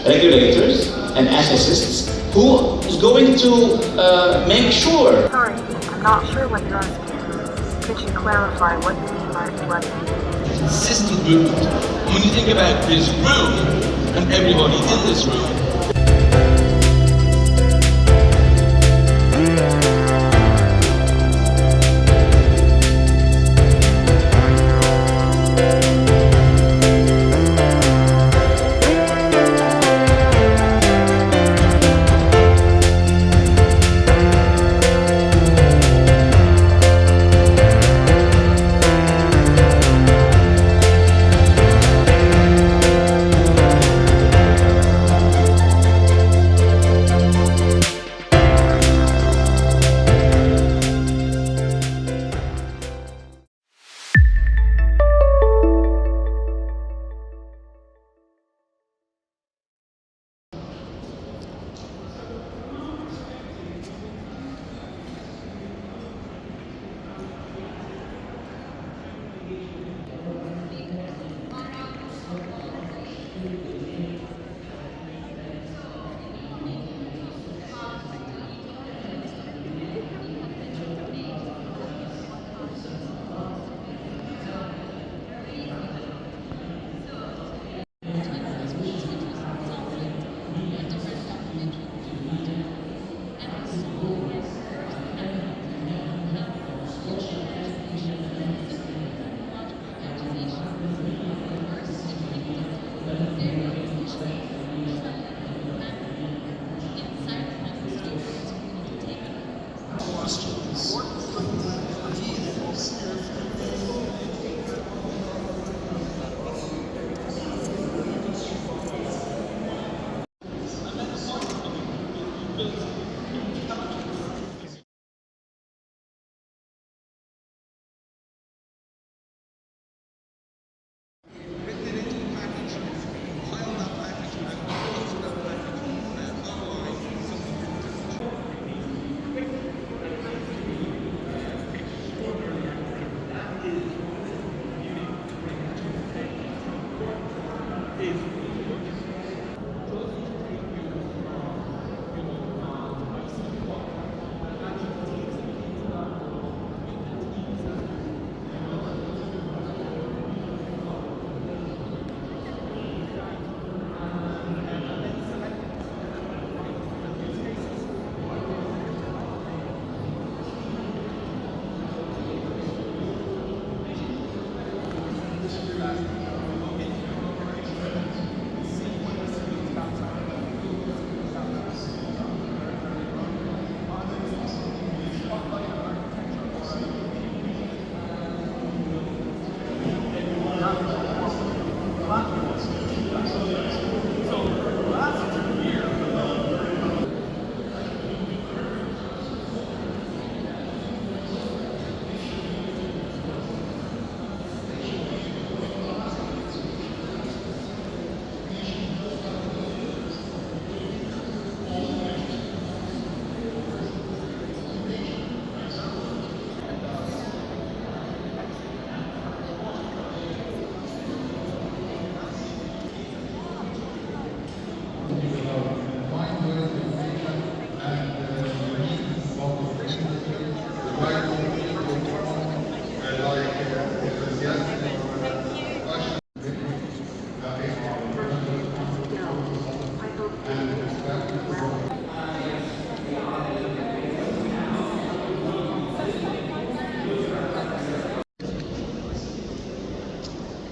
regulators and ethicists who is going to make sure. Sorry, I'm not sure what you're asking. Could you clarify what you mean by flooding? Consistent movement. When you think about this room and everybody in this room,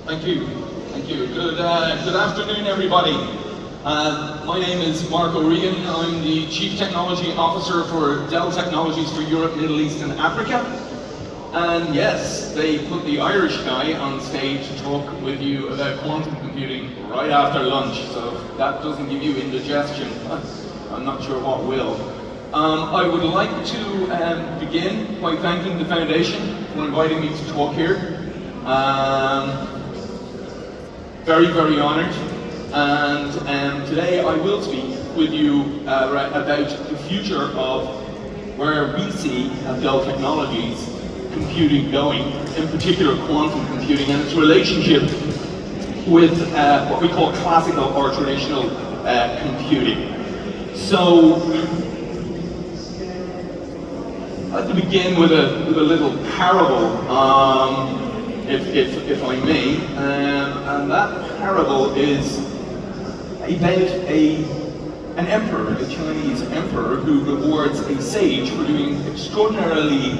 Thank you. Thank you. Good afternoon, everybody. My name is Mark O'Regan. I'm the Chief Technology Officer for Dell Technologies for Europe, Middle East and Africa. And yes, they put the Irish guy on stage to talk with you about quantum computing right after lunch. So if that doesn't give you indigestion, I'm not sure what will. I would like to begin by thanking the Foundation for inviting me to talk here. Very, very honoured. And today I will speak with you about the future of where we see at Dell Technologies computing going, in particular quantum computing and its relationship with what we call classical or traditional computing. So, I'd like to begin with a little parable, if I may, and that parable is about an emperor, a Chinese emperor, who rewards a sage for doing extraordinarily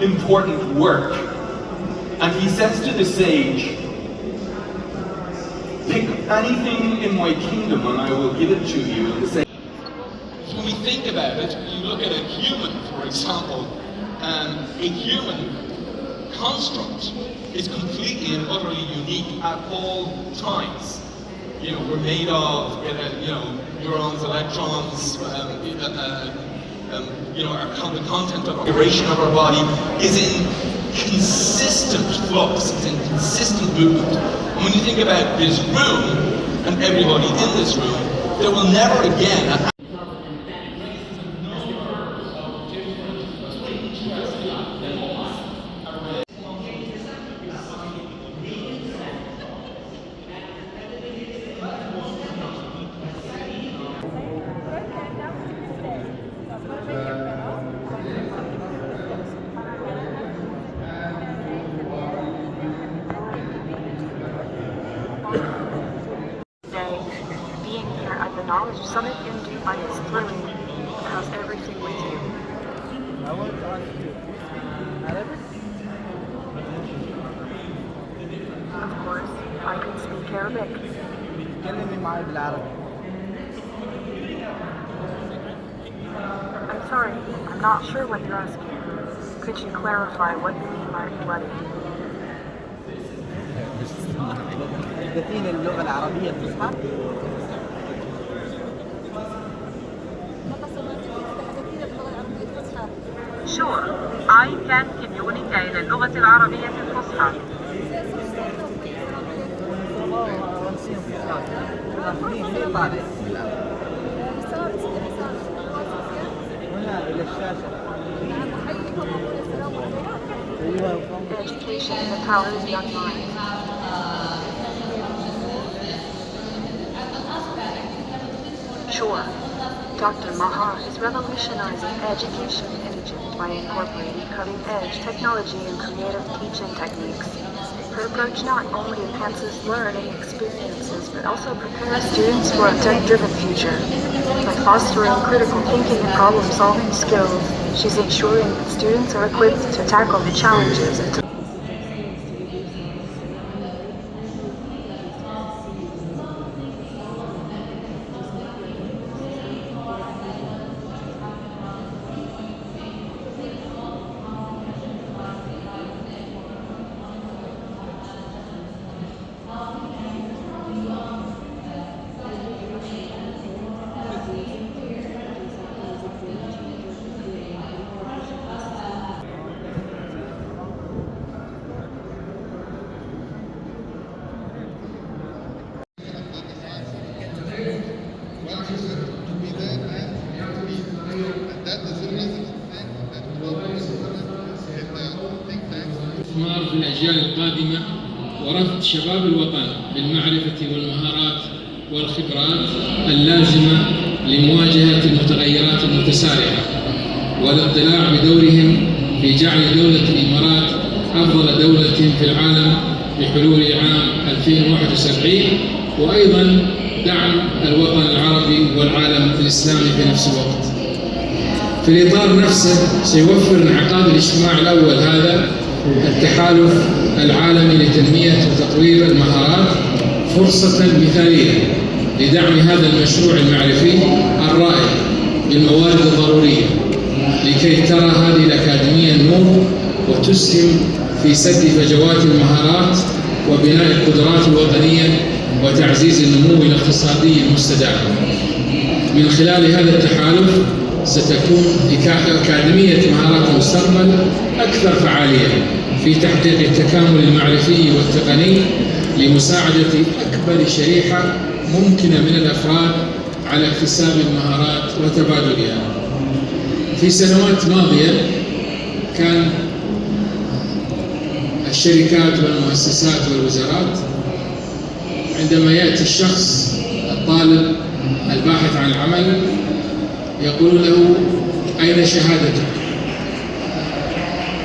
important work. And he says to the sage, "Pick anything in my kingdom and I will give it to you." And the sage, so when we think about it, you look at a human, for example, a human construct is completely and utterly unique at all times. You know, we're made of, neurons, electrons, the content of our duration of our body is in consistent flux, it's in consistent movement. And when you think about this room, and everybody in this room, there will never again being here at the Knowledge Summit in Dubai is thrilling. How's everything with you? Of course, I can speak Arabic. I'm sorry, I'm not sure what you're asking. Could you clarify what you mean by revolutionize? اللغة العربية الفصحى. Sure, I can كميونيك إلى اللغة العربية الفصحى. Education in the power of young minds. Sure. Dr. Maha is revolutionizing education in Egypt by incorporating cutting-edge technology and creative teaching techniques. Her approach not only enhances learning experiences, but also prepares students for a tech-driven future. By fostering critical thinking and problem-solving skills, she's ensuring that students are equipped to tackle the challenges and to في الأجيال القادمة ورفع شباب الوطن بالمعرفة والمهارات والخبرات اللازمة لمواجهة المتغيرات المتسارعة والاطلاع بدورهم في جعل دولة الإمارات أفضل دولة في العالم بحلول عام 2071 وأيضا دعم الوطن العربي والعالم الإسلامي في نفس الوقت. في الإطار نفسه سيوفر انعقاد الاجتماع الأول هذا التحالف العالمي لتنمية وتطوير المهارات فرصة مثالية لدعم هذا المشروع المعرفي الرائد بالموارد الضرورية لكي ترى هذه الأكاديمية النور وتسهم في سد فجوات المهارات وبناء القدرات الوطنية وتعزيز النمو الاقتصادي المستدام. من خلال هذا التحالف ستكون أكاديمية مهارات المستقبل أكثر فعالية في تحقيق التكامل المعرفي والتقني لمساعدة أكبر شريحة ممكنة من الأفراد على اكتساب المهارات وتبادلها. في سنوات ماضية كان الشركات والمؤسسات والوزارات عندما يأتي الشخص الطالب الباحث عن عمل يقول له أين شهادتك؟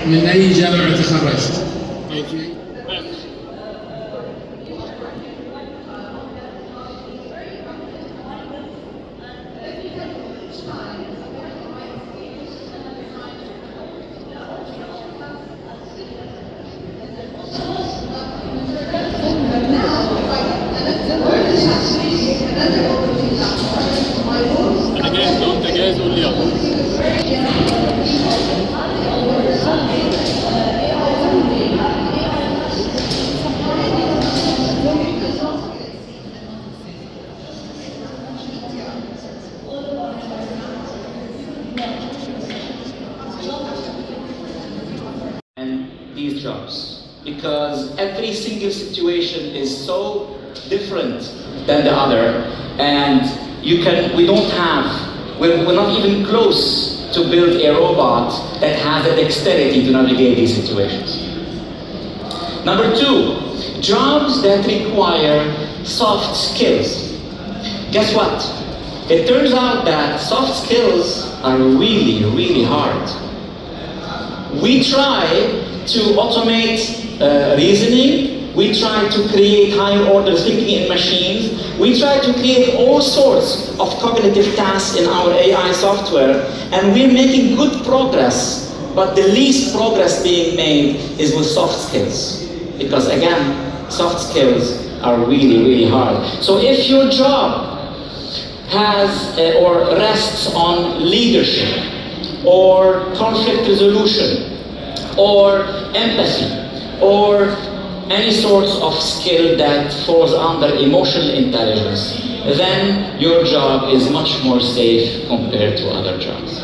من أي جامعة تخرجت؟ أو في these jobs, because every single situation is so different than the other, and we're not even close to build a robot that has the dexterity to navigate these situations. Number two, jobs that require soft skills. Guess what? It turns out that soft skills are really, really hard. We try to automate reasoning, we try to create higher order thinking in machines, we try to create all sorts of cognitive tasks in our AI software, and we're making good progress, but the least progress being made is with soft skills. Because again, soft skills are really, really hard. So if your job has or rests on leadership, or conflict resolution, or empathy, or any sorts of skill that falls under emotional intelligence, then your job is much more safe compared to other jobs.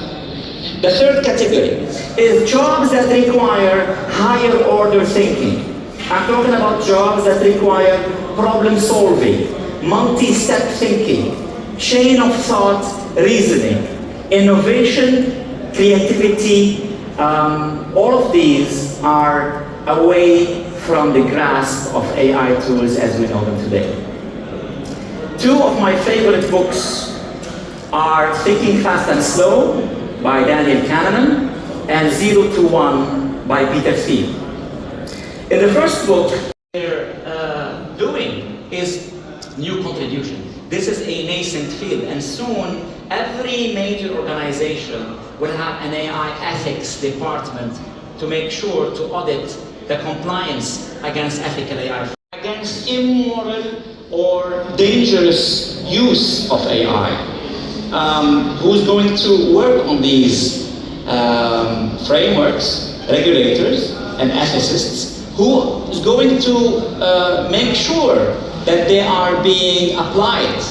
The third category is jobs that require higher order thinking. I'm talking about jobs that require problem solving, multi-step thinking, chain of thought reasoning, innovation, creativity. All of these are away from the grasp of AI tools as we know them today. Two of my favorite books are Thinking Fast and Slow by Daniel Kahneman and 0 to 1 by Peter Thiel. In the first book, they're doing is new contribution. This is a nascent field, and soon every major organization will have an AI ethics department to make sure to audit the compliance against ethical AI, against immoral or dangerous use of AI. Who's going to work on these frameworks, regulators, and ethicists? Who is going to make sure that they are being applied?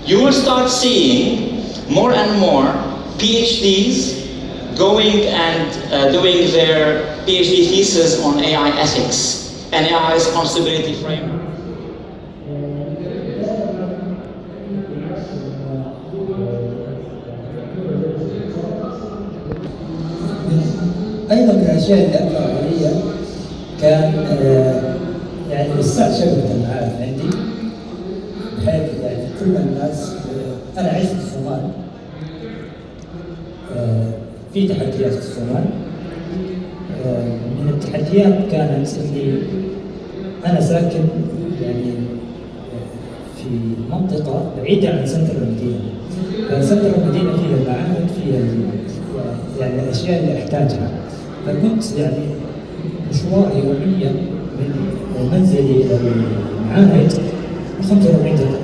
You will start seeing more and more PhDs going and doing their PhD thesis on AI ethics and AI responsibility framework. أيضا من الأشياء اللي أثر علي كان يعني وسع شبكة المعارف عندي، بحيث يعني كل الناس أنا عشت في الصومال، في تحديات في الصومال. من التحديات كانت اللي أنا ساكن يعني في منطقة بعيدة عن سنتر المدينة، فسنتر المدينة فيها المعابد، فيها يعني الأشياء اللي أحتاجها، فكنت يعني مشوار يوميا من منزلي إلى المعاهد 45 دقيقة.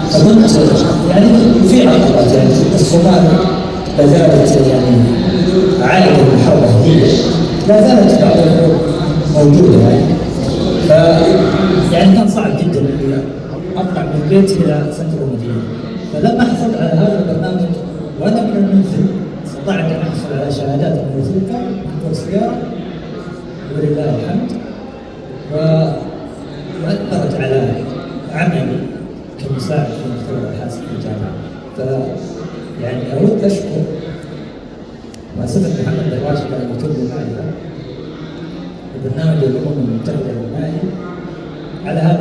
فكنت يعني في عقبات، يعني الصومال لا زالت يعني عائدة من حرب أهلية، لا زالت بعض الحروب موجودة يعني. يعني كان صعب جدا إني أطلع من البيت إلى سنتر المدينة. فلما حصلت على هذا البرنامج وأنا من المنزل استطعت أن أحصل على شهادات موثوقة من سيارة ولله الحمد، وأثرت على عملي كمساعد في مختبر الحاسب في الجامعة. يعني أود أشكر مؤسسة محمد درواشي على مكتوب المعرفة وبرنامج الأمم المتحدة للمالي على هذا